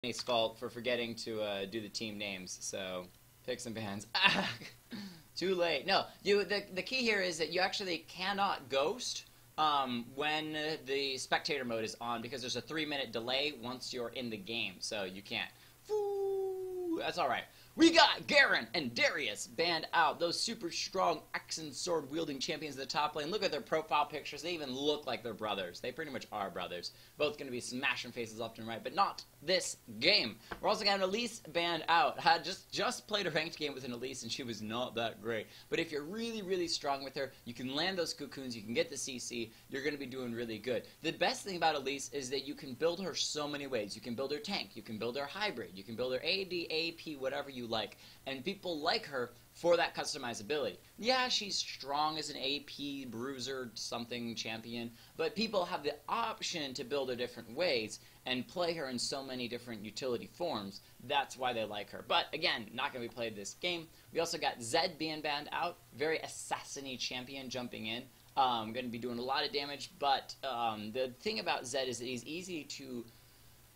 Danny's fault for forgetting to do the team names, so pick some bands. Too late. No, the key here is that you actually cannot ghost when the spectator mode is on because there's a 3-minute delay once you're in the game, so you can't. That's alright. We got Garen and Darius banned out. Those super strong axe and sword wielding champions in the top lane. Look at their profile pictures. They even look like they're brothers. They pretty much are brothers. Both going to be smashing faces left and right, but not this game. We're also going to have Elise banned out. Had just played a ranked game with an Elise and she was not that great. But if you're really, really strong with her, you can land those cocoons, you can get the CC, you're going to be doing really good. The best thing about Elise is that you can build her so many ways. You can build her tank, you can build her hybrid, you can build her AD, AP, whatever you like. And people like her for that customizability. Yeah, she's strong as an AP, bruiser, something champion, but people have the option to build her different ways and play her in so many different utility forms. That's why they like her. But again, not going to be played this game. We also got Zed being banned out, very assassin-y champion jumping in. Going to be doing a lot of damage, but the thing about Zed is that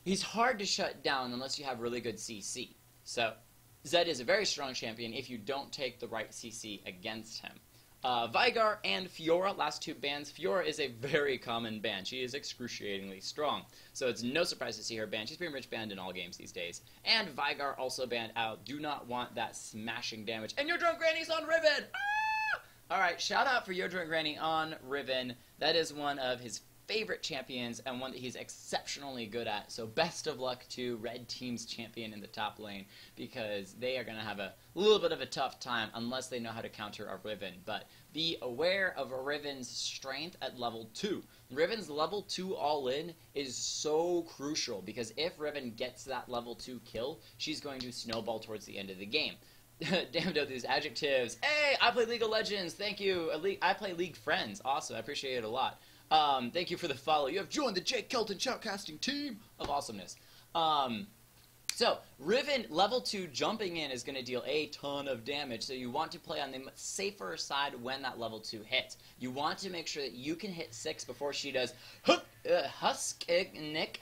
he's hard to shut down unless you have really good CC. So Zed is a very strong champion if you don't take the right CC against him. Veigar and Fiora, last two bans. Fiora is a very common ban. She is excruciatingly strong. So it's no surprise to see her banned. She's pretty much banned in all games these days. And Veigar also banned out. Do not want that smashing damage. And your drunk granny's on Riven! Ah! Alright, shout out for your drunk granny on Riven. That is one of his favorite champions and one that he's exceptionally good at. So best of luck to Red Team's champion in the top lane because they are going to have a little bit of a tough time unless they know how to counter a Riven. But be aware of a Riven's strength at level 2. Riven's level 2 all-in is so crucial because if Riven gets that level 2 kill, she's going to snowball towards the end of the game. Damn with these adjectives. Hey, I play League of Legends. Thank you. I play League Friends. Awesome. I appreciate it a lot. Thank you for the follow. You have joined the JKShoutcasting team of awesomeness. So, Riven level 2 jumping in is going to deal a ton of damage, so you want to play on the safer side when that level 2 hits. You want to make sure that you can hit 6 before she does. Huskinik.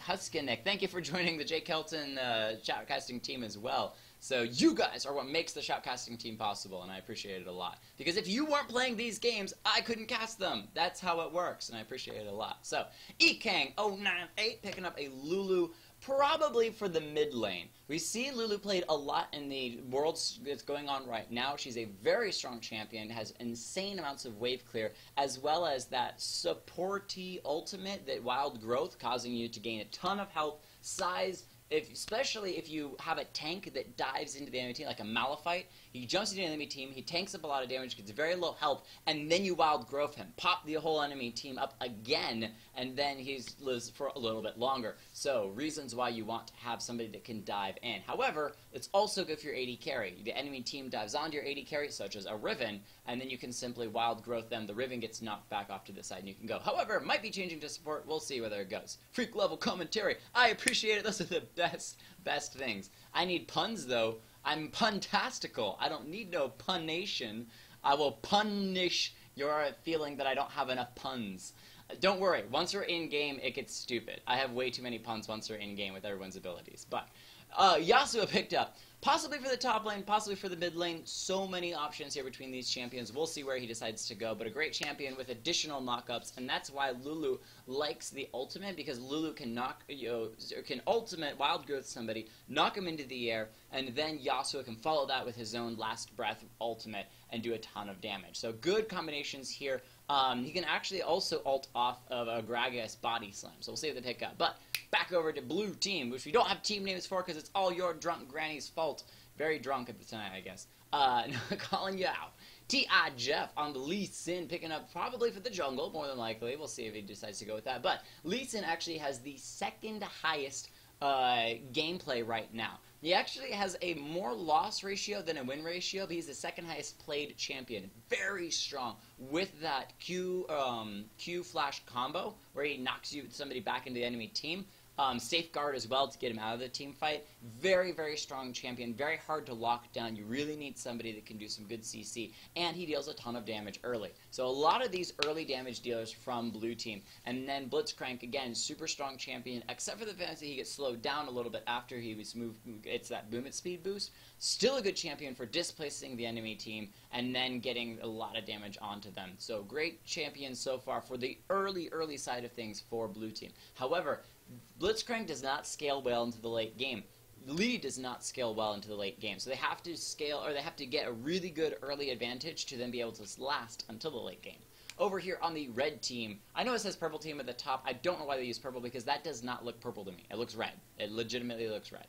Thank you for joining the Shoutcasting team as well. So you guys are what makes the Shoutcasting team possible, and I appreciate it a lot. Because if you weren't playing these games, I couldn't cast them. That's how it works, and I appreciate it a lot. So, Ekang098 picking up a Lulu, probably for the mid lane. We see Lulu played a lot in the worlds that's going on right now. She's a very strong champion, has insane amounts of wave clear, as well as that supporty ultimate, that wild growth, causing you to gain a ton of health, size, especially if you have a tank that dives into the enemy team, like a Malphite. He jumps into the enemy team, he tanks up a lot of damage, gets very low health, and then you wild growth him. Pop the whole enemy team up again, and then he lives for a little bit longer. So, reasons why you want to have somebody that can dive in. However, it's also good for your AD carry. The enemy team dives onto your AD carry, such as a Riven, and then you can simply wild growth them. The Riven gets knocked back off to the side, and you can go. However, it might be changing to support. We'll see whether it goes. Freak level commentary. I appreciate it. Those are the best things. I need puns, though. I'm puntastical. I don't need no punnation. I will punish your feeling that I don't have enough puns. Don't worry. Once we're in-game, it gets stupid. I have way too many puns once we're in-game with everyone's abilities. But Yasuo picked up. Possibly for the top lane, possibly for the mid lane. So many options here between these champions. We'll see where he decides to go. But a great champion with additional knockups, and that's why Lulu likes the ultimate, because Lulu can can ultimate wild growth somebody, knock him into the air, and then Yasuo can follow that with his own last breath ultimate and do a ton of damage. So good combinations here. He can actually also ult off of a Gragas body slam. So we'll see if they pick up. But back over to blue team, which we don't have team names for because it's all your drunk granny's fault. Very drunk at the time, I guess. Calling you out. T.I. Jeff on the Lee Sin, picking up probably for the jungle, more than likely. We'll see if he decides to go with that. But Lee Sin actually has the second highest gameplay right now. He actually has a more loss ratio than a win ratio, but he's the second highest played champion. Very strong with that Q flash combo, where he knocks somebody back into the enemy team. Safeguard as well to get him out of the team fight. Very, very strong champion. Very hard to lock down. You really need somebody that can do some good CC. And he deals a ton of damage early. So a lot of these early damage dealers from blue team. And then Blitzcrank, again, super strong champion, except for the fact that he gets slowed down a little bit after he was moved. It's that boom at speed boost. Still a good champion for displacing the enemy team and then getting a lot of damage onto them. So great champion so far for the early side of things for blue team. However, Blitzcrank does not scale well into the late game. Lee does not scale well into the late game. So they have to scale, or they have to get a really good early advantage to then be able to last until the late game. Over here on the red team, I know it says purple team at the top. I don't know why they use purple because that does not look purple to me. It looks red. It legitimately looks red.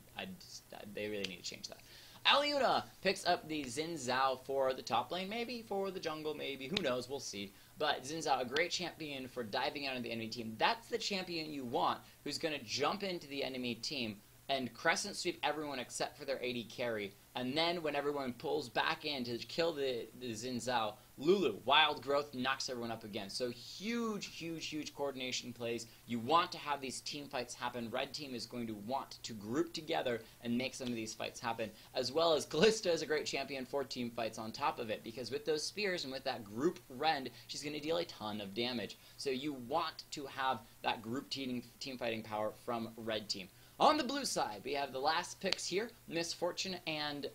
They really need to change that. Aliuna picks up the Xin Zhao for the top lane, maybe for the jungle, maybe. Who knows? We'll see. But Xin Zhao, a great champion for diving out of the enemy team. That's the champion you want who's going to jump into the enemy team and crescent sweep everyone except for their AD carry. And then when everyone pulls back in to kill the Xin Zhao, Lulu, Wild Growth, knocks everyone up again. So huge coordination plays. You want to have these team fights happen. Red team is going to want to group together and make some of these fights happen. As well as Callista is a great champion for team fights on top of it. Because with those spears and with that group rend, she's going to deal a ton of damage. So you want to have that group team fighting power from red team. On the blue side, we have the last picks here, Miss Fortune and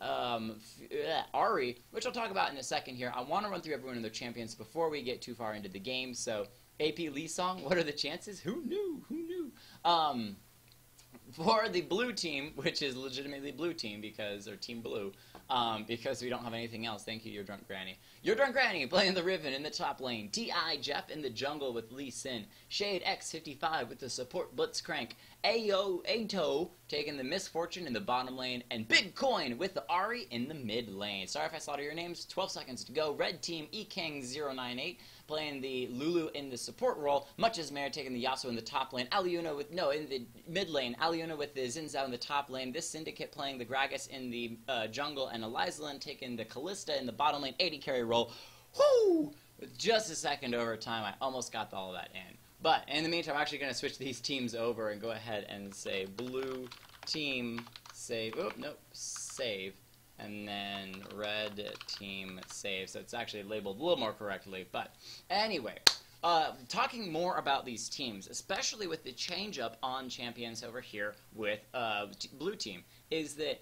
Ari, which I'll talk about in a second here. I want to run through everyone and their champions before we get too far into the game. So, AP Lee Song, what are the chances? Who knew? Who knew? For the blue team, which is legitimately blue team because, or team blue, because we don't have anything else. Thank you, Your Drunk Granny. Your Drunk Granny playing the Riven in the top lane. T.I. Jeff in the jungle with Lee Sin. Shade X55 with the support Blitzcrank. Ato taking the Misfortune in the bottom lane. And Big Coin with the Ari in the mid lane. Sorry if I slaughter your names. 12 seconds to go. Red team Ekang098 playing the Lulu in the support role. Much as Mare taking the Yasuo in the top lane. Aliuna with, no, in the mid lane. Aliuna with the Xin Zhao in the top lane. This Syndicate playing the Gragas in the jungle. And Elizalyn taking the Callista in the bottom lane. 80 carry role. Whoo! With just a second over time, I almost got all of that in. But in the meantime, I'm actually going to switch these teams over and go ahead and say blue team save. Oh, nope, save. And then red team save. So it's actually labeled a little more correctly. But anyway, talking more about these teams, especially with the change up on champions over here with blue team, is that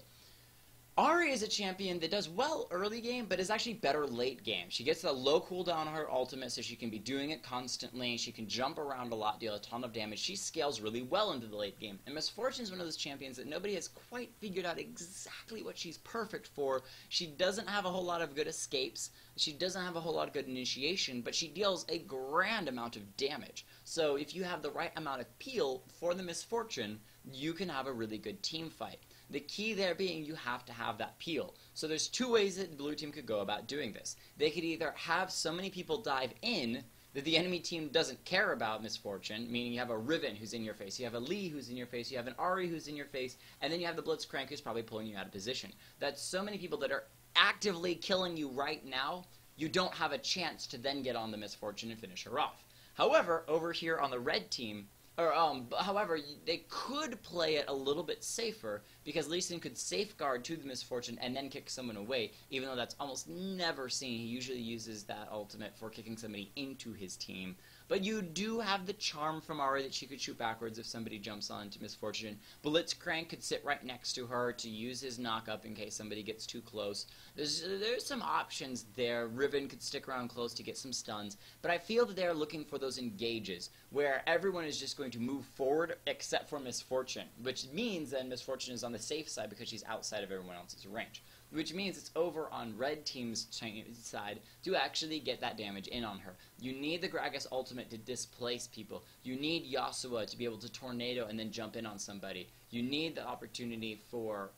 Ari is a champion that does well early game, but is actually better late game. She gets a low cooldown on her ultimate, so she can be doing it constantly. She can jump around a lot, deal a ton of damage. She scales really well into the late game. And Misfortune is one of those champions that nobody has quite figured out exactly what she's perfect for. She doesn't have a whole lot of good escapes. She doesn't have a whole lot of good initiation, but she deals a grand amount of damage. So if you have the right amount of peel for the Misfortune, you can have a really good team fight. The key there being you have to have that peel. So there's two ways that the blue team could go about doing this. They could either have so many people dive in that the enemy team doesn't care about Misfortune, meaning you have a Riven who's in your face, you have a Lee who's in your face, you have an Ari who's in your face, and then you have the Blitzcrank who's probably pulling you out of position. That's so many people that are actively killing you right now, you don't have a chance to then get on the Misfortune and finish her off. However, over here on the red team, however, they could play it a little bit safer because Lee Sin could safeguard to the Misfortune and then kick someone away, even though that's almost never seen. He usually uses that ultimate for kicking somebody into his team. But you do have the charm from Ari that she could shoot backwards if somebody jumps onto Misfortune. Blitzcrank could sit right next to her to use his knock-up in case somebody gets too close. There's some options there. Riven could stick around close to get some stuns. But I feel that they're looking for those engages, where everyone is just going to move forward except for Misfortune, which means that Misfortune is on the safe side because she's outside of everyone else's range. Which means it's over on red team's side to actually get that damage in on her. You need the Gragas ultimate to displace people. You need Yasuo to be able to tornado and then jump in on somebody. You need the opportunity for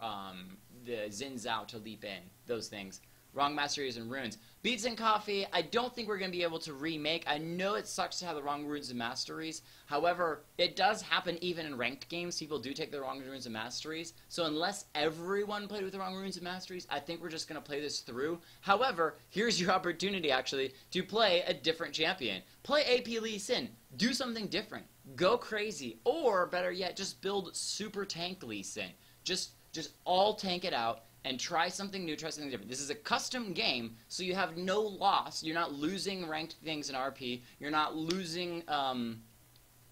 the Xin Zhao to leap in. Those things. Wrong Masteries and Runes. Beats and Coffee, I don't think we're going to be able to remake. I know it sucks to have the wrong runes and masteries. However, it does happen even in ranked games. People do take the wrong runes and masteries. So unless everyone played with the wrong runes and masteries, I think we're just going to play this through. However, here's your opportunity, actually, to play a different champion. Play AP Lee Sin. Do something different. Go crazy. Or, better yet, just build super tank Lee Sin. Just all tank it out. And try something new, try something different. This is a custom game, so you have no loss. You're not losing ranked things in RP. You're not losing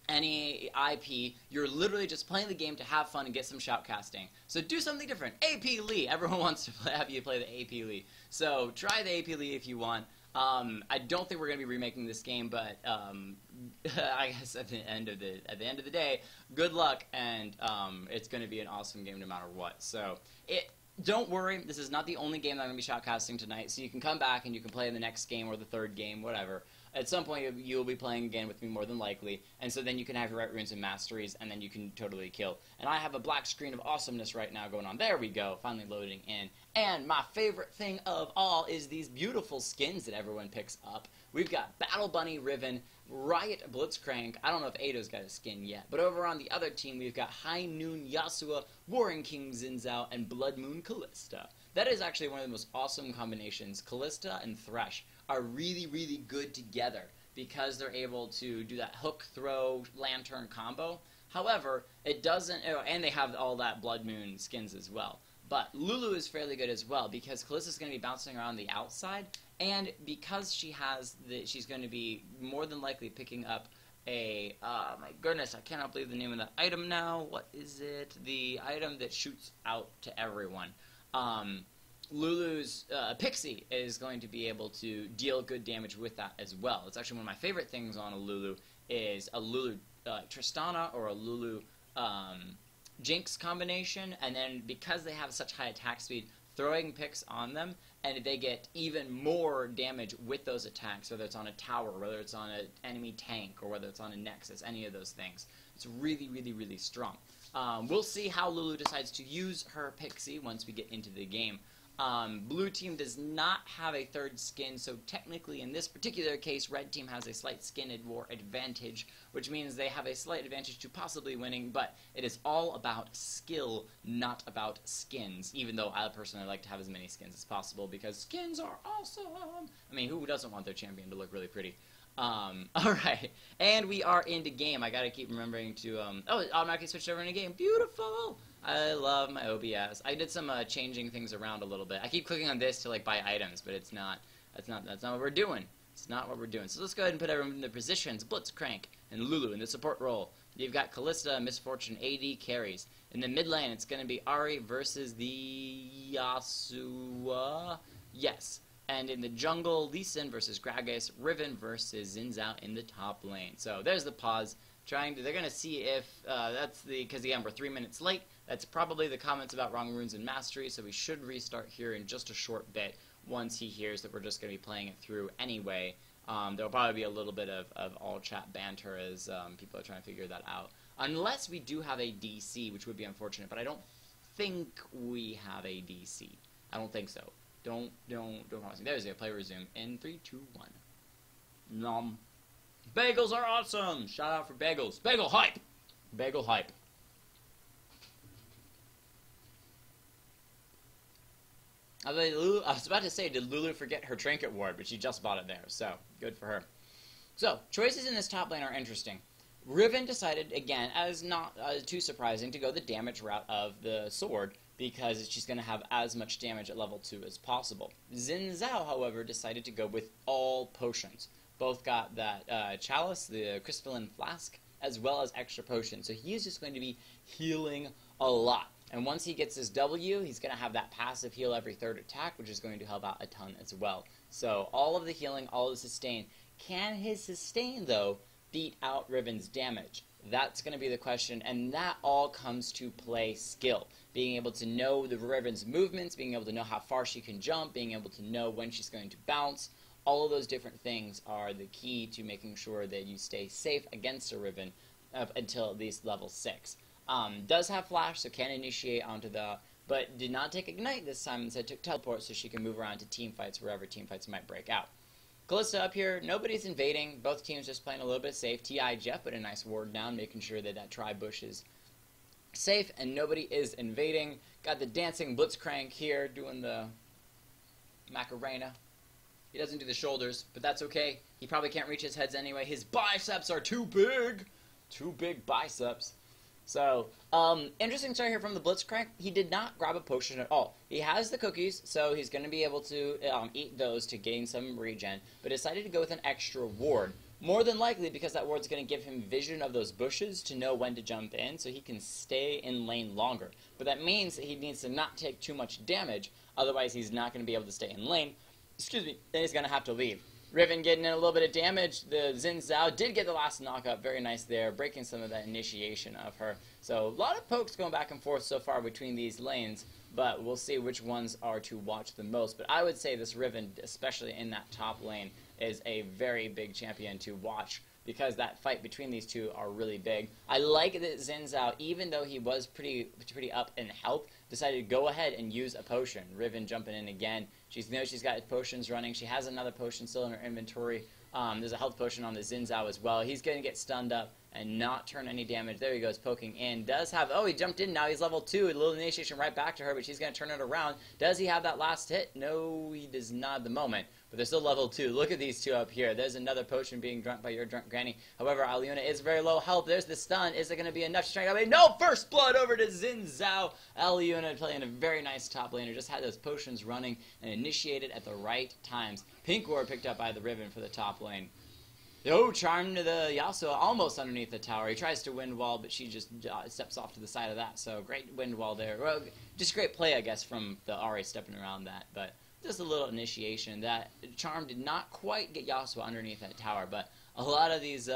any IP. You're literally just playing the game to have fun and get some shoutcasting. So do something different. AP Lee. Everyone wants to have you play the AP Lee. So try the AP Lee if you want. I don't think we're going to be remaking this game, but I guess at the end of the day, good luck, and it's going to be an awesome game no matter what. So don't worry, this is not the only game that I'm going to be shoutcasting tonight, so you can come back and you can play in the next game or the third game, whatever. At some point, you'll be playing again with me more than likely, and so then you can have your right runes and masteries, and then you can totally kill. And I have a black screen of awesomeness right now going on. There we go, finally loading in. And my favorite thing of all is these beautiful skins that everyone picks up. We've got Battle Bunny Riven, Riot Blitzcrank. I don't know if Ado's got a skin yet, but over on the other team, we've got High Noon Yasua, Warring King Zinzao, and Blood Moon Callista. That is actually one of the most awesome combinations. Callista and Thresh are really, really good together because they're able to do that hook, throw, lantern combo. However, it doesn't, and they have all that Blood Moon skins as well. But Lulu is fairly good as well because Callista's going to be bouncing around the outside, and because she's going to be more than likely picking up a, my goodness, I cannot believe the name of that item now. What is it? The item that shoots out to everyone. Lulu's Pixie is going to be able to deal good damage with that as well. It's actually one of my favorite things on a Lulu is a Lulu Tristana or a Lulu Jinx combination, and then because they have such high attack speed, throwing picks on them, and they get even more damage with those attacks, whether it's on a tower, whether it's on an enemy tank, or whether it's on a Nexus, any of those things. It's really, really, really strong. We'll see how Lulu decides to use her Pixie once we get into the game. Blue team does not have a third skin, so technically in this particular case, red team has a slight skin war advantage, which means they have a slight advantage to possibly winning, but it is all about skill, not about skins, even though I personally like to have as many skins as possible, because skins are awesome! I mean, who doesn't want their champion to look really pretty? Alright, and we are into game. I gotta keep remembering to, oh, it automatically switched over into game. Beautiful! I love my OBS. I did some, changing things around a little bit. I keep clicking on this to, like, buy items, but that's not what we're doing. It's not what we're doing. So let's go ahead and put everyone in their positions. Blitzcrank and Lulu in the support role. You've got Callista, Misfortune, AD carries. In the mid lane, it's gonna be Ari versus the Yasua. Yes. And in the jungle, Lee Sin versus Gragas, Riven versus Zinzao in the top lane. So there's the pause. They're going to see if that's because again, we're 3 minutes late. That's probably the comments about wrong runes and mastery, so we should restart here in just a short bit once he hears that we're just going to be playing it through anyway. There'll probably be a little bit of all chat banter as people are trying to figure that out. Unless we do have a DC, which would be unfortunate, but I don't think we have a DC. I don't think so. Don't promise me. There's the play resume in 3, 2, 1. Nom. Bagels are awesome. Shout out for bagels. Bagel hype. Bagel hype. I was about to say, did Lulu forget her trinket ward, but she just bought it there, so good for her. So choices in this top lane are interesting. Riven decided, again, as not too surprising, to go the damage route of the sword, because she's going to have as much damage at level 2 as possible. Zinzao, however, decided to go with all potions. Both got that chalice, the crystalline flask, as well as extra potions. So he's just going to be healing a lot. And once he gets his W, he's going to have that passive heal every third attack, which is going to help out a ton as well. So all of the healing, all of the sustain. Can his sustain, though, beat out Riven's damage? That's going to be the question, and that all comes to play skill. Being able to know the Riven's movements, being able to know how far she can jump, being able to know when she's going to bounce. All of those different things are the key to making sure that you stay safe against a Riven up until at least level 6. Does have flash, so can initiate onto the but did not take Ignite this time. Instead took Teleport so she can move around to team fights wherever team fights might break out. Kalista up here, nobody's invading. Both teams just playing a little bit safe. T.I. Jeff put a nice ward down, making sure that that tri-bush is safe and nobody is invading. Got the dancing Blitzcrank here doing the Macarena. He doesn't do the shoulders, but that's okay. He probably can't reach his heads anyway. His biceps are too big. Too big biceps. So, interesting story here from the Blitzcrank. He did not grab a potion at all. He has the cookies, so he's going to be able to eat those to gain some regen, but decided to go with an extra ward. More than likely because that ward's going to give him vision of those bushes to know when to jump in, so he can stay in lane longer. But that means that he needs to not take too much damage, otherwise he's not going to be able to stay in lane. Excuse me, then he's going to have to leave. Riven getting in a little bit of damage. The Xin Zhao did get the last knockup. Very nice there, breaking some of that initiation of her. So a lot of pokes going back and forth so far between these lanes, but we'll see which ones are to watch the most. But I would say this Riven, especially in that top lane, is a very big champion to watch because that fight between these two are really big. I like that Xin Zhao, even though he was pretty up in health, decided to go ahead and use a potion. Riven jumping in again. She knows she's got potions running. She has another potion still in her inventory. There's a health potion on the Xin Zhao as well. He's going to get stunned up and not turn any damage. There he goes, poking in. Does have, oh, he jumped in now. He's level 2. A little initiation right back to her, but she's going to turn it around. Does he have that last hit? No, he does not at the moment. But they're still level 2. Look at these two up here. There's another potion being drunk by your drunk granny. However, Aliuna is very low health. There's the stun. Is it going to be enough? She's trying to get away. No! First blood over to Xin Zhao. Aliuna playing a very nice top laner. Just had those potions running and initiated at the right times. Pink ward picked up by the Riven for the top lane. Oh, charm to the Yasuo almost underneath the tower. He tries to wind wall, but she just steps off to the side of that. So great wind wall there. Well, just great play, I guess, from the Ahri stepping around that. But just a little initiation. That charm did not quite get Yasuo underneath that tower, but a lot of these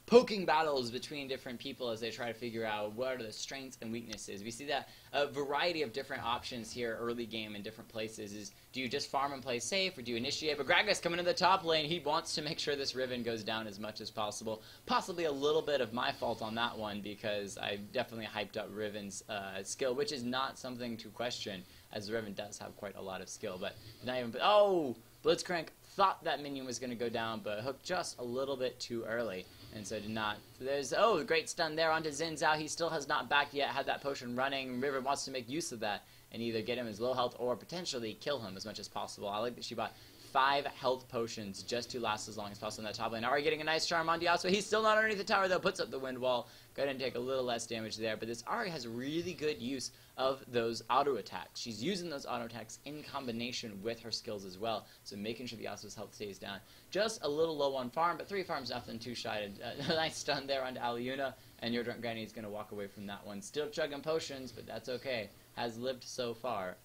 poking battles between different people as they try to figure out what are the strengths and weaknesses. We see that a variety of different options here early game in different places. Is do you just farm and play safe, or do you initiate? But Gragas coming to the top lane. He wants to make sure this Riven goes down as much as possible. Possibly a little bit of my fault on that one because I definitely hyped up Riven's skill, which is not something to question, as the Riven does have quite a lot of skill. But not even. Oh, Blitzcrank thought that minion was going to go down, but hooked just a little bit too early, and so did not. There's, oh, great stun there onto Xin Zhao. He still has not backed yet, had that potion running. River wants to make use of that and either get him as low health or potentially kill him as much as possible. I like that she bought 5 health potions just to last as long as possible in that top lane. Ahri getting a nice charm on Yasuo. He's still not underneath the tower, though. Puts up the wind wall. Go ahead and take a little less damage there. But this Ahri has really good use of those auto attacks. She's using those auto attacks in combination with her skills as well. So making sure the Yasuo's health stays down. Just a little low on farm, but 3 farms nothing, 2-shotted. A nice stun there onto Aliuna. And your drunk granny is going to walk away from that one. Still chugging potions, but that's okay. Has lived so far.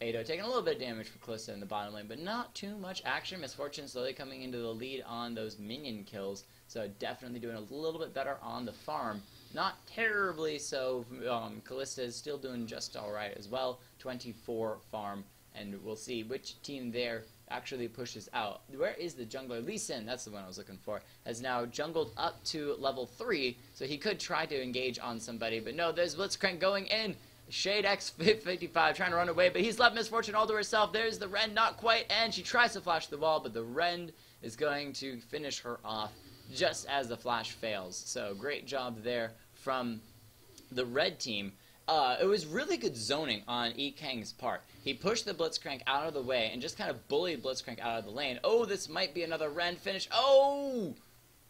Ado taking a little bit of damage for Kalista in the bottom lane, but not too much action. Misfortune slowly coming into the lead on those minion kills, so definitely doing a little bit better on the farm. Not terribly so. Kalista is still doing just alright as well. 24 farm, and we'll see which team there actually pushes out. Where is the jungler? Lee Sin, that's the one I was looking for, has now jungled up to level 3, so he could try to engage on somebody, but no, there's Blitzcrank going in. Shade X55 trying to run away, but he's left Misfortune all to herself. There's the Rend, not quite, and she tries to flash the wall, but the Rend is going to finish her off just as the flash fails. So great job there from the red team. It was really good zoning on E Kang's part. He pushed the Blitzcrank out of the way and just kind of bullied Blitzcrank out of the lane. Oh, this might be another Rend finish. Oh!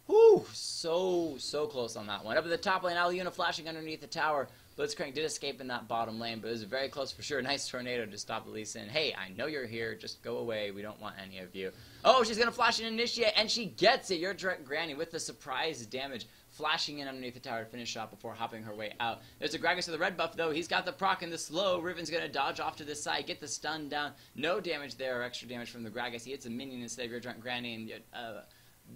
Whew, so close on that one. Up at the top lane, Aliuna flashing underneath the tower. Blitzcrank did escape in that bottom lane, but it was very close for sure. Nice tornado to stop Lee Sin. Hey, I know you're here. Just go away. We don't want any of you. Oh, she's going to flash and initiate, and she gets it. Your direct granny with the surprise damage, flashing in underneath the tower to finish off before hopping her way out. There's a Gragas with the red buff, though. He's got the proc and the slow. Riven's going to dodge off to this side, get the stun down. No damage there or extra damage from the Gragas. He hits a minion instead of your drunk granny, and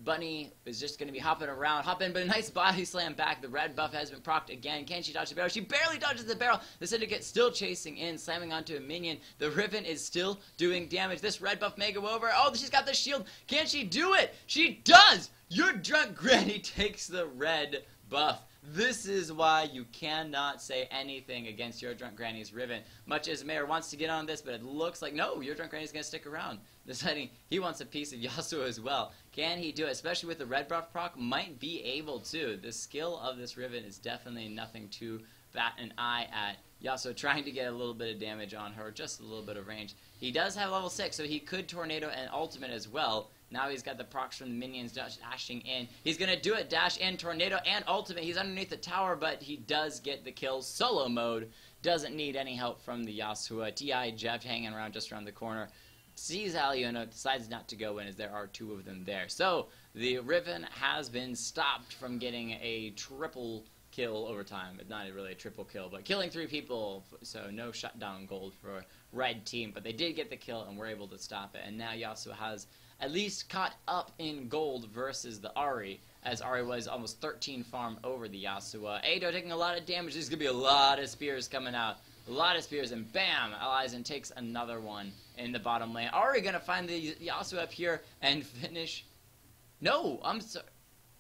Bunny is just going to be hopping around, but a nice body slam back. The red buff has been procced again. Can she dodge the barrel? She barely dodges the barrel. The Syndicate still chasing in, slamming onto a minion. The Riven is still doing damage. This red buff may go over. Oh, she's got the shield. Can she do it? She does! Your drunk granny takes the red buff. This is why you cannot say anything against Your Drunk Granny's Riven. Much as Mayor wants to get on this, but it looks like, no, Your Drunk Granny's going to stick around. Deciding he wants a piece of Yasuo as well. Can he do it? Especially with the red buff proc, might be able to. The skill of this Riven is definitely nothing to bat an eye at. Yasuo trying to get a little bit of damage on her, just a little bit of range. He does have level 6, so he could Tornado and Ultimate as well. Now he's got the procs from the minions dashing in. He's going to do it, dash in, Tornado and Ultimate. He's underneath the tower, but he does get the kill. Solo mode, doesn't need any help from the Yasuo. T.I. Jeff hanging around just around the corner. Sees Aliona, decides not to go in as there are two of them there. So the Riven has been stopped from getting a triple kill over time. It's not really a triple kill, but killing 3 people, so no shutdown gold for red team. But they did get the kill and were able to stop it. And now Yasuo has at least caught up in gold versus the Ahri, as Ahri was almost 13 farm over the Yasuo. Ado taking a lot of damage. There's going to be a lot of spears coming out. A lot of spears, and bam! Elizen takes another one in the bottom lane. Ahri going to find the Yasuo up here and finish. No, I'm sorry.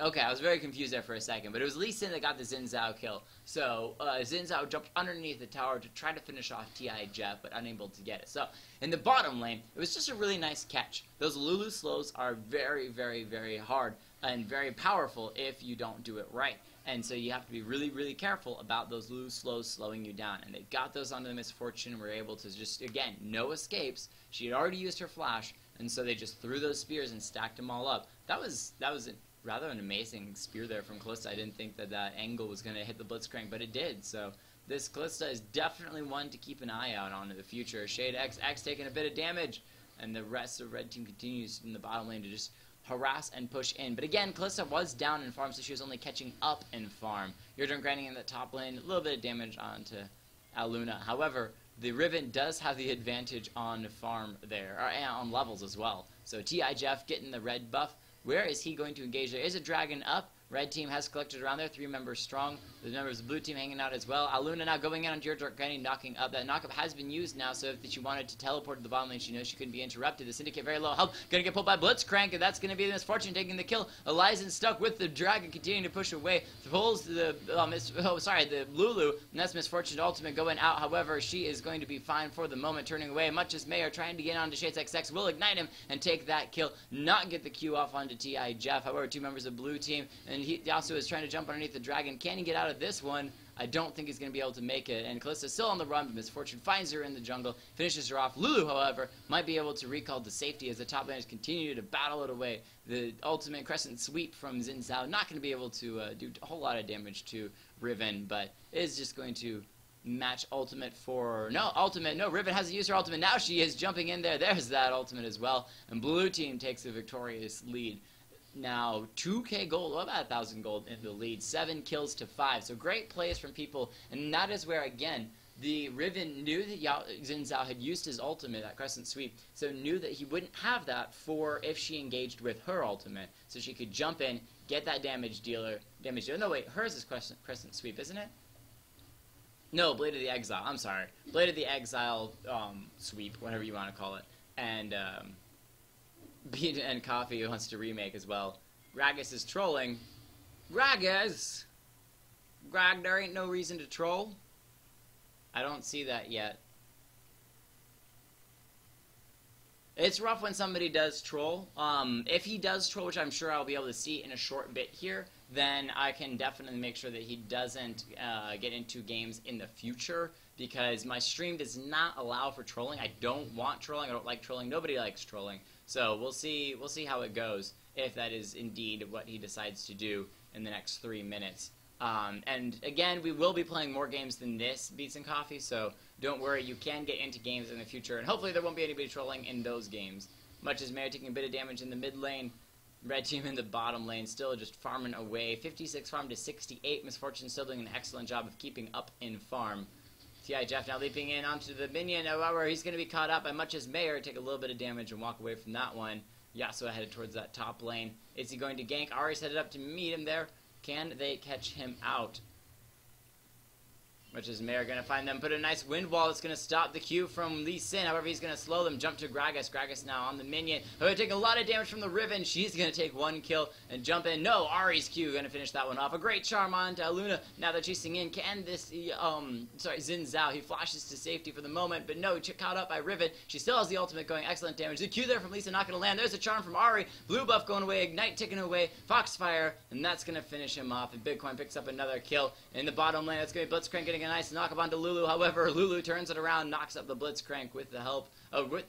Okay, I was very confused there for a second, but it was Lee Sin that got the Xin Zhao kill. So, Xin Zhao jumped underneath the tower to try to finish off T.I. Jeff, but unable to get it. So, in the bottom lane, it was just a really nice catch. Those Lulu slows are very, very, very hard and very powerful if you don't do it right. And so you have to be really, really careful about those Lulu slows slowing you down. And they got those onto the Misfortune and were able to just, again, no escapes. She had already used her flash, and so they just threw those spears and stacked them all up. That was rather an amazing spear there from Kalista. I didn't think that that angle was going to hit the Blitzcrank, but it did. So this Kalista is definitely one to keep an eye out on in the future. Shade X taking a bit of damage, and the rest of the red team continues in the bottom lane to just harass and push in. But again, Kalista was down in farm, so she was only catching up in farm. Your Drunk Granny in the top lane, a little bit of damage onto Aluna. However, the Riven does have the advantage on farm there, or on levels as well. So T.I. Jeff getting the red buff. Where is he going to engage? There is a dragon up. Red team has collected around there, 3 members strong. The members of blue team hanging out as well. Aluna now going in onto your Drunk Granny, knocking up. That knockup has been used now, so if she wanted to teleport to the bottom lane, she knows she couldn't be interrupted. The Syndicate very low health, gonna get pulled by Blitzcrank, and that's gonna be the Misfortune taking the kill. Elizen stuck with the dragon, continuing to push away. Pulls the the Lulu, and that's Misfortune Ultimate going out. However, she is going to be fine for the moment, turning away. Much as Mayor trying to get onto Shades XX will ignite him and take that kill, not get the Q off onto T.I. Jeff. However, 2 members of blue team, and he also is trying to jump underneath the dragon. Can he get out of this one? I don't think he's going to be able to make it. And Kalista's still on the run, but Misfortune finds her in the jungle, finishes her off. Lulu, however, might be able to recall to safety as the top laners continue to battle it away. The ultimate crescent sweep from Xin Zhao, not going to be able to do a whole lot of damage to Riven, but is just going to match ultimate for... No, Riven hasn't used her ultimate. Now she is jumping in there. There's that ultimate as well. And blue team takes a victorious lead. Now, 2k gold, about 1,000 gold in the lead, 7 kills to 5. So great plays from people, and that is where, again, the Riven knew that Xin Zhao had used his ultimate, that crescent sweep, so knew that he wouldn't have that for if she engaged with her ultimate. So she could jump in, get that damage dealer. No, wait, hers is crescent sweep, isn't it? No, Blade of the Exile, I'm sorry. Blade of the Exile sweep, whatever you want to call it. And, Bean and Coffee wants to remake as well. Gragas is trolling. Gragas! Grag, there ain't no reason to troll. I don't see that yet. It's rough when somebody does troll. If he does troll, which I'm sure I'll be able to see in a short bit here, then I can definitely make sure that he doesn't get into games in the future, because my stream does not allow for trolling. I don't want trolling. I don't like trolling. Nobody likes trolling. So we'll see how it goes, if that is indeed what he decides to do in the next 3 minutes. And again, we will be playing more games than this, Beats and Coffee, so don't worry, you can get into games in the future, and hopefully there won't be anybody trolling in those games. Much as Mary taking a bit of damage in the mid lane, red team in the bottom lane still just farming away. 56 farm to 68. Misfortune still doing an excellent job of keeping up in farm. T.I. Jeff now leaping in onto the minion. However, he's going to be caught up by Much as Mayor, take a little bit of damage and walk away from that one. Yasuo headed towards that top lane. Is he going to gank? Ahri's headed up to meet him there. Can they catch him out? Which is Mayor going to find them, put a nice wind wall that's going to stop the Q from Lee Sin. However, he's going to slow them, jump to Gragas. Gragas now on the minion. Going to take a lot of damage from the Riven. She's going to take 1 kill and jump in. No, Ari's Q going to finish that one off. A great charm on to Luna. Now they're chasing in. Can this, Xin Zhao. He flashes to safety for the moment, but no, caught up by Riven. She still has the ultimate going. Excellent damage. The Q there from Lisa not going to land. There's a charm from Ari. Blue buff going away. Ignite ticking away. Foxfire, and that's going to finish him off. And Bitcoin picks up another kill in the bottom lane. It's going to be Blitzcrank getting a nice knock up onto Lulu. However, Lulu turns it around, knocks up the Blitzcrank with the help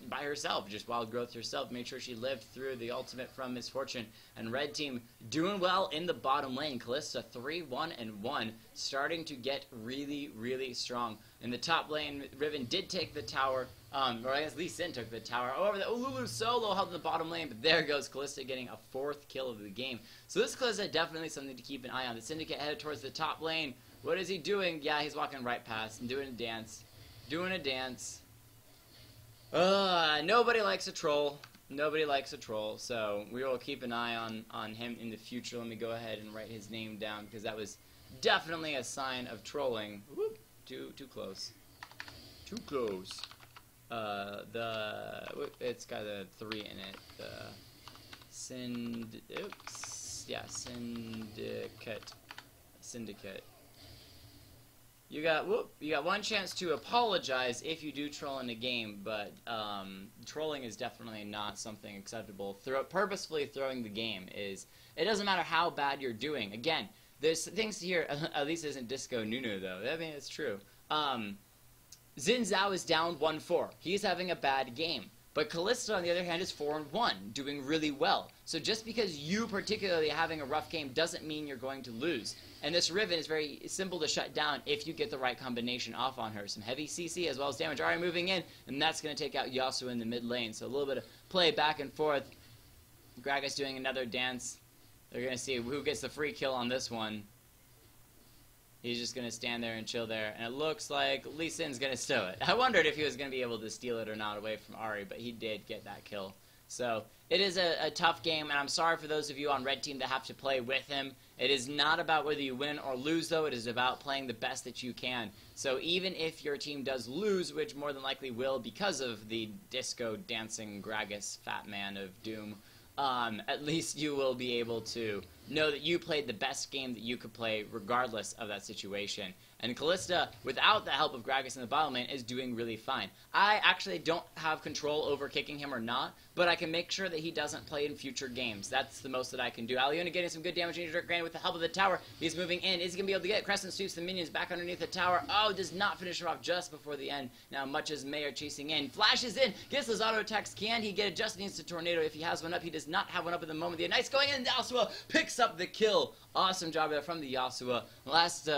by herself, just wild growth herself. Made sure she lived through the ultimate from Misfortune. And red team doing well in the bottom lane. Kalista 3-1-1, starting to get really, really strong. In the top lane, Riven did take the tower, or I guess Lee Sin took the tower. However, Lulu solo held in the bottom lane, but there goes Kalista getting a 4th kill of the game. So this Kalista definitely something to keep an eye on. The Syndicate headed towards the top lane. What is he doing? Yeah, he's walking right past and doing a dance. Doing a dance. Nobody likes a troll. Nobody likes a troll, so we will keep an eye on him in the future. Let me go ahead and write his name down, because that was definitely a sign of trolling. Whoop, too close. Too close. It's got a 3 in it. Syndicate. You got one chance to apologize if you do troll in a game, but trolling is definitely not something acceptable. Purposefully throwing the game is, it doesn't matter how bad you're doing. Again, there's things here, at least isn't Disco Nunu though. I mean, it's true. Xin Zhao is down 1-4. He's having a bad game. But Kalista, on the other hand, is 4-1, doing really well. So just because you particularly having a rough game doesn't mean you're going to lose. And this Riven is very simple to shut down if you get the right combination off on her. Some heavy CC as well as damage. Ari moving in, and that's going to take out Yasuo in the mid lane. So a little bit of play back and forth. Gragas doing another dance. They're going to see who gets the free kill on this one. He's just going to stand there and chill there. And it looks like Lee Sin's going to stow it. I wondered if he was going to be able to steal it or not away from Ari, but he did get that kill. So it is a tough game, and I'm sorry for those of you on red team that have to play with him. It is not about whether you win or lose, though. It is about playing the best that you can. So even if your team does lose, which more than likely will because of the disco dancing Gragas fat man of doom, at least you will be able to know that you played the best game that you could play regardless of that situation. And Kalista, without the help of Gragas in the bottom lane, is doing really fine. I actually don't have control over kicking him or not, but I can make sure that he doesn't play in future games. That's the most that I can do. Aliona getting some good damage into Granny with the help of the tower. He's moving in. Is he going to be able to get it? Crescent sweeps the minions back underneath the tower. Oh, does not finish her off just before the end. Now, much as Mayor chasing in. Flashes in. Gets those auto attacks. Can he get it? Just needs to tornado if he has one up. He does not have one up at the moment. The Knight's going in. Yasuo picks up the kill. Awesome job there from the Yasuo. Last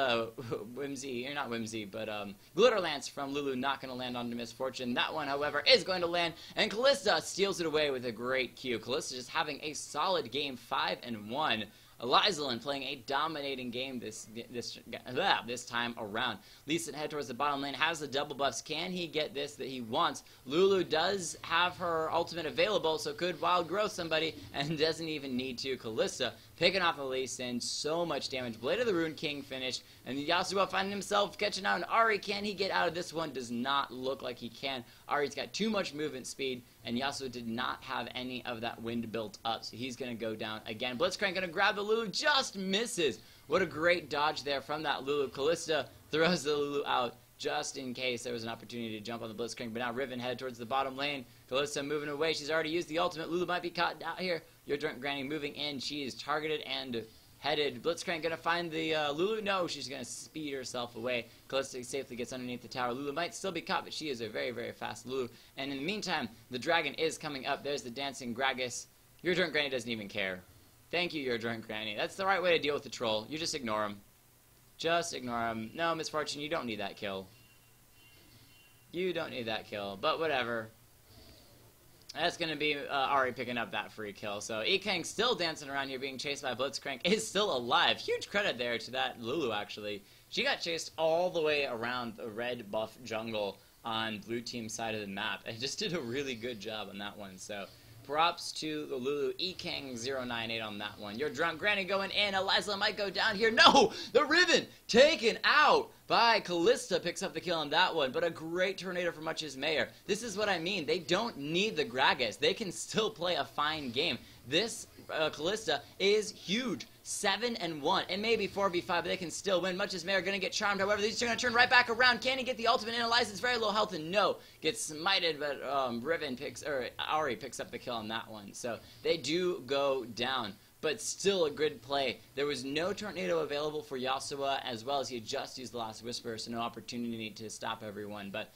Whimsy, or not Whimsy, but Glitter Lance from Lulu not going to land onto Misfortune. That one, however, is going to land, and Kalista steals it away with a great Q. Kalista just having a solid game, 5-1. Elizelyn playing a dominating game this time around. Lee Sin head towards the bottom lane, has the double buffs. Can he get this that he wants? Lulu does have her ultimate available, so could wild growth somebody, and doesn't even need to. Kalista picking off the Lee Sin, so much damage. Blade of the Rune King finish, and Yasuo finding himself catching out on Ari. Can he get out of this one? Does not look like he can. Ari's got too much movement speed, and Yasuo did not have any of that wind built up, so he's going to go down again. Blitzcrank going to grab the Lulu, just misses. What a great dodge there from that Lulu. Kalista throws the Lulu out just in case there was an opportunity to jump on the Blitzcrank, but now Riven headed towards the bottom lane. Kalista moving away. She's already used the ultimate. Lulu might be caught out here. Your drunk granny moving in. She is targeted and headed. Blitzcrank going to find the Lulu. No, she's going to speed herself away. Kalista safely gets underneath the tower. Lulu might still be caught, but she is a very, very fast Lulu. And in the meantime, the dragon is coming up. There's the dancing Gragas. Your drunk granny doesn't even care. Thank you, your drunk granny. That's the right way to deal with the troll. You just ignore him. Just ignore him. No, Misfortune, you don't need that kill. You don't need that kill, but whatever. That's going to be Ari picking up that free kill. So Ekang still dancing around here being chased by Blitzcrank is still alive. Huge credit there to that Lulu, actually. She got chased all the way around the red buff jungle on blue team side of the map. And just did a really good job on that one. So props to the Lulu. Ekang098 on that one. Your drunk granny going in. Eliza might go down here. No! The Riven taken out by Callista. Picks up the kill on that one. But a great tornado for Much's Mayor. This is what I mean. They don't need the Gragas. They can still play a fine game. This Callista is huge. 7-1. It may be 4v5, but they can still win. Much's Mayor going to get charmed. However, these are going to turn right back around. Can he get the ultimate in? Eliza's very low health, and no. Gets smited, but Ari picks up the kill on that one. So they do go down, but still a good play. There was no tornado available for Yasuo, as well as he just used the last Whisper, so no opportunity to stop everyone. But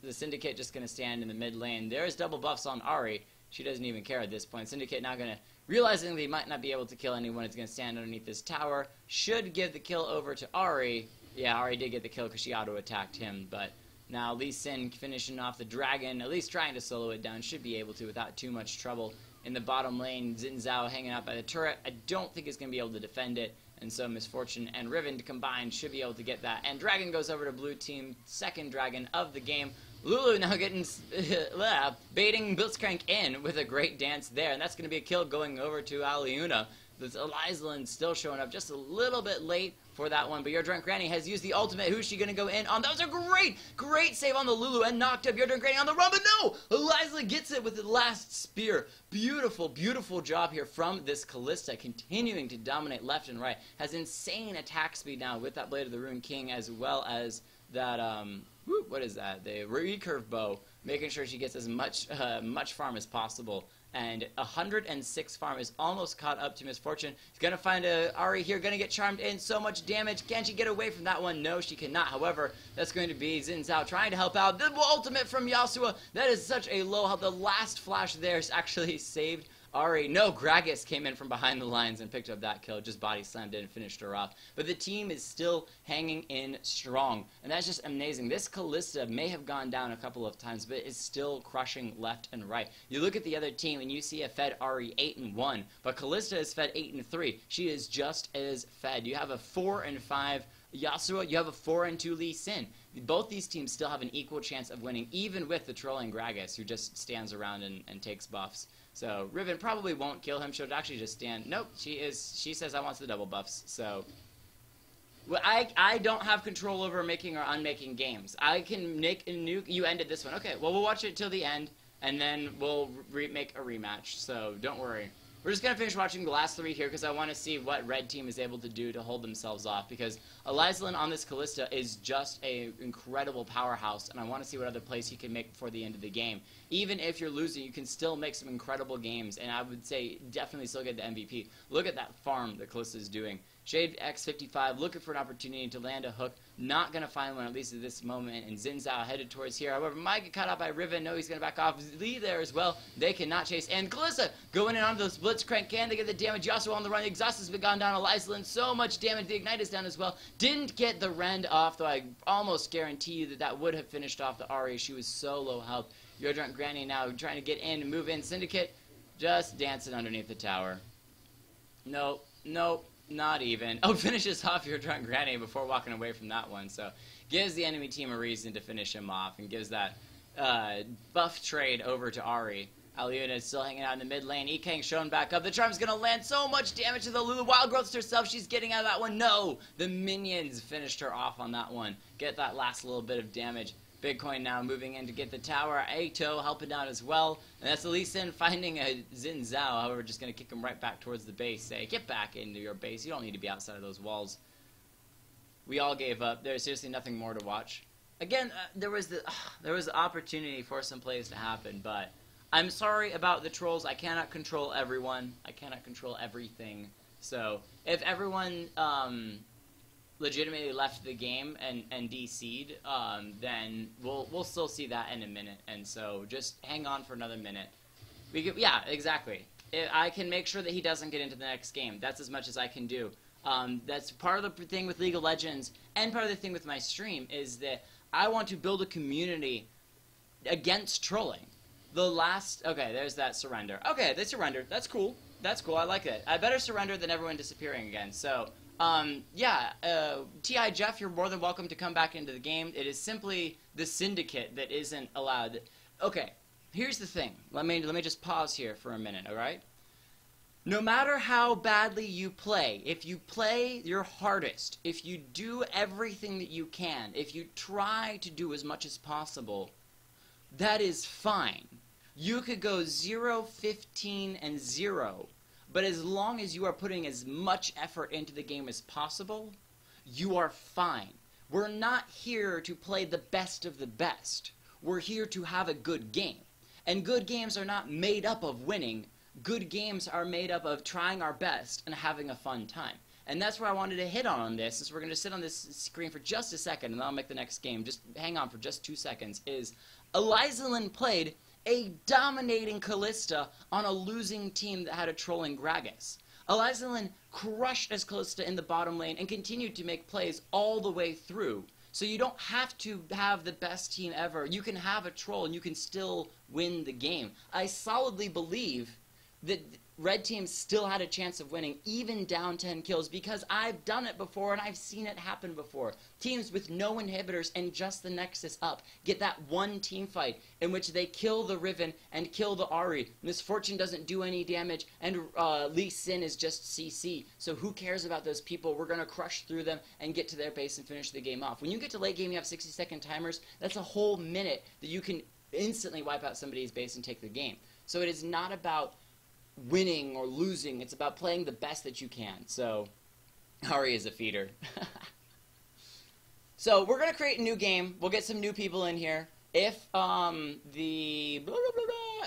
the Syndicate just going to stand in the mid lane. There's double buffs on Ari. She doesn't even care at this point. Syndicate now going to, realizing they might not be able to kill anyone, is going to stand underneath this tower. Should give the kill over to Ari. Yeah, Ari did get the kill because she auto-attacked him. But now Lee Sin finishing off the dragon, at least trying to solo it down. Should be able to without too much trouble. In the bottom lane, Xin Zhao hanging out by the turret. I don't think he's going to be able to defend it. And so Misfortune and Riven combined should be able to get that. And Dragon goes over to blue team, second Dragon of the game. Lulu now getting baiting Blitzcrank in with a great dance there, and that's going to be a kill going over to Aliuna. This Eliza still showing up just a little bit late for that one, but Your Drunk Granny has used the ultimate. Who's she going to go in on? That was a great save on the Lulu and knocked up Your Drunk Granny on the run, but no! Eliza gets it with the last spear. Beautiful, beautiful job here from this Callista, continuing to dominate left and right. Has insane attack speed now with that Blade of the Rune King, as well as that, what is that? The recurve bow, making sure she gets as much farm as possible. And 106 farm is almost caught up to Misfortune. He's going to find Ari here, going to get charmed in. So much damage. Can she get away from that one? No, she cannot. However, that's going to be Xin Zhao trying to help out. The ultimate from Yasuo. That is such a low health. The last flash there is actually saved Ari. No, Gragas came in from behind the lines and picked up that kill. Just body slammed in and finished her off. But the team is still hanging in strong. And that's just amazing. This Callista may have gone down a couple of times, but is still crushing left and right. You look at the other team and you see a fed Ari 8-1. But Callista is fed 8-3. She is just as fed. You have a 4-5 Yasuo. You have a 4-2 Lee Sin. Both these teams still have an equal chance of winning, even with the trolling Gragas, who just stands around and takes buffs. So Riven probably won't kill him. She'll actually just stand. Nope, she says I want the double buffs. So well, I don't have control over making or unmaking games. I can make a new. You ended this one. Okay, well we'll watch it till the end, and then we'll make a rematch. So don't worry. We're just going to finish watching the last three here because I want to see what red team is able to do to hold themselves off, because Eliza on this Callista is just an incredible powerhouse, and I want to see what other plays he can make before the end of the game. Even if you're losing, you can still make some incredible games, and I would say definitely still get the MVP. Look at that farm that Callista is doing. Shade X55 looking for an opportunity to land a hook. Not going to find one, at least at this moment. And Xin Zhao headed towards here. However, might get caught out by Riven. No, he's going to back off. Lee there as well. They cannot chase. And Callista going in onto the Blitzcrank. Can they get the damage? Yasuo on the run. The exhaust has been gone down. Eliza, so much damage. The Ignite is down as well. Didn't get the Rend off, though I almost guarantee you that that would have finished off the Ari. She was so low health. Your Drunk Granny now trying to get in and move in. Syndicate just dancing underneath the tower. Nope. Nope. Not even. Oh, finishes off Your Drunk Granny before walking away from that one. So gives the enemy team a reason to finish him off and gives that buff trade over to Ari. Aliuna is still hanging out in the mid lane. Ekang shown back up. The charm's going to land so much damage to the Lulu. Wild Growth's herself. She's getting out of that one. No! The minions finished her off on that one. Get that last little bit of damage. Bitcoin now moving in to get the tower. Aito helping out as well. And that's Lee Sin finding a Xin Zhao. However, just going to kick him right back towards the base. Say, get back into your base. You don't need to be outside of those walls. We all gave up. There's seriously nothing more to watch. Again, there was the opportunity for some plays to happen, but I'm sorry about the trolls. I cannot control everyone. I cannot control everything. So if everyone legitimately left the game and DC'd, then we'll still see that in a minute. And so just hang on for another minute. Yeah, exactly. I can make sure that he doesn't get into the next game. That's as much as I can do. That's part of the thing with League of Legends, and part of the thing with my stream is that I want to build a community against trolling. Okay, there's that surrender. Okay, they surrendered. That's cool. That's cool. I like it. I better surrender than everyone disappearing again. So, yeah, T.I. Jeff, you're more than welcome to come back into the game. It is simply the Syndicate that isn't allowed. Okay, here's the thing. Let me just pause here for a minute, all right? No matter how badly you play, if you play your hardest, if you do everything that you can, if you try to do as much as possible, that is fine. You could go 0, 15, and 0, but as long as you are putting as much effort into the game as possible, you are fine. We're not here to play the best of the best. We're here to have a good game. And good games are not made up of winning. Good games are made up of trying our best and having a fun time. And that's where I wanted to hit on this, since we're going to sit on this screen for just a second, and then I'll make the next game. Just hang on for just 2 seconds. Eliza played a dominating Callista on a losing team that had a trolling Gragas. Eliza crushed as Callista in the bottom lane and continued to make plays all the way through. So you don't have to have the best team ever. You can have a troll and you can still win the game. I solidly believe that red team still had a chance of winning, even down 10 kills, because I've done it before and I've seen it happen before. Teams with no inhibitors and just the Nexus up get that one team fight in which they kill the Riven and kill the Ahri. Misfortune doesn't do any damage, and Lee Sin is just CC. So who cares about those people? We're going to crush through them and get to their base and finish the game off. When you get to late game, you have 60-second timers. That's a whole minute that you can instantly wipe out somebody's base and take the game. So it is not about winning or losing. It's about playing the best that you can. So Ahri is a feeder. So we're going to create a new game. We'll get some new people in here. If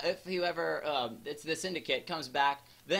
if whoever it's the syndicate comes back, then